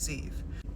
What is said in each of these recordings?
receive.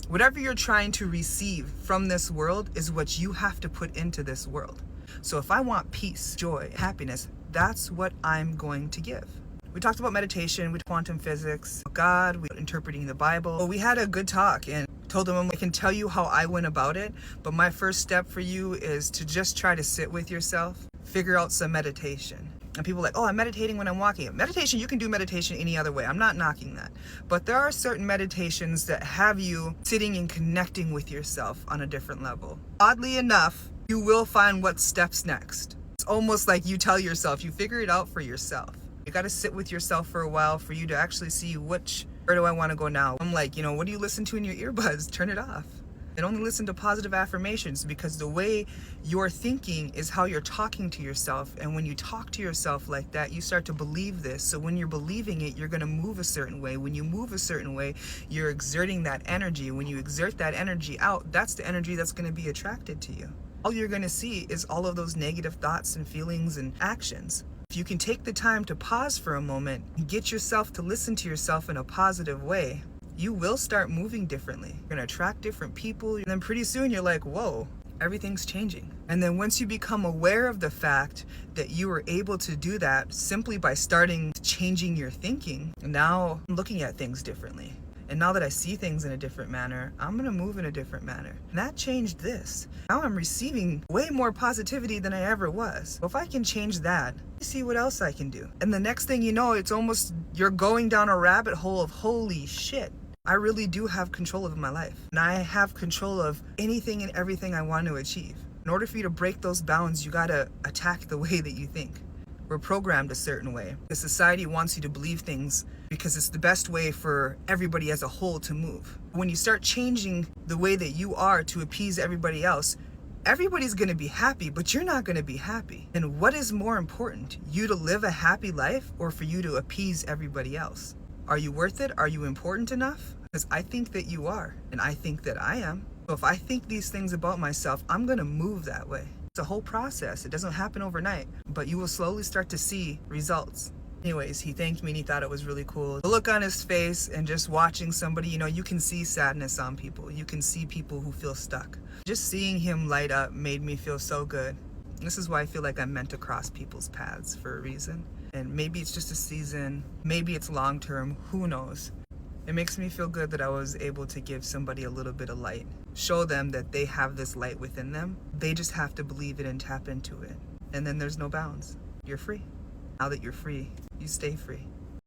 Whatever you're trying to receive from this world is what you have to put into this world. So if I want peace, joy, happiness, that's what I'm going to give. We talked about meditation, with quantum physics, God, we interpreting the Bible. We had a good talk and told him I can tell you how I went about it, but my first step for you is to just try to sit with yourself, figure out some meditation. And people are like, oh, I'm meditating when I'm walking. Meditation, you can do meditation any other way. I'm not knocking that. But there are certain meditations that have you sitting and connecting with yourself on a different level. Oddly enough, you will find what steps next. It's almost like you tell yourself, you figure it out for yourself. You got to sit with yourself for a while for you to actually see where do I want to go now. I'm like, what do you listen to in your earbuds? Turn it off. And only listen to positive affirmations, because the way you're thinking is how you're talking to yourself. And when you talk to yourself like that, you start to believe this. So when you're believing it, you're going to move a certain way. When you move a certain way, you're exerting that energy. When you exert that energy out, that's the energy that's going to be attracted to you. All you're going to see is all of those negative thoughts and feelings and actions. If you can take the time to pause for a moment and get yourself to listen to yourself in a positive way, you will start moving differently. You're gonna attract different people, and then pretty soon you're like, whoa, everything's changing. And then once you become aware of the fact that you were able to do that simply by starting changing your thinking, now I'm looking at things differently. And now that I see things in a different manner, I'm gonna move in a different manner. And that changed this. Now I'm receiving way more positivity than I ever was. If I can change that, see what else I can do. And the next thing you know, it's almost, you're going down a rabbit hole of holy shit. I really do have control of my life. And I have control of anything and everything I want to achieve. In order for you to break those bounds, you gotta attack the way that you think. We're programmed a certain way. The society wants you to believe things because it's the best way for everybody as a whole to move. When you start changing the way that you are to appease everybody else, everybody's gonna be happy, but you're not gonna be happy. And what is more important, you to live a happy life or for you to appease everybody else? Are you worth it? Are you important enough? Because I think that you are, and I think that I am. So if I think these things about myself, I'm gonna move that way. It's a whole process. It doesn't happen overnight, but you will slowly start to see results. Anyways, he thanked me and he thought it was really cool. The look on his face and just watching somebody, you can see sadness on people. You can see people who feel stuck. Just seeing him light up made me feel so good. This is why I feel like I'm meant to cross people's paths for a reason. And maybe it's just a season, maybe it's long term, who knows? It makes me feel good that I was able to give somebody a little bit of light. Show them that they have this light within them. They just have to believe it and tap into it. And then there's no bounds. You're free. Now that you're free, you stay free.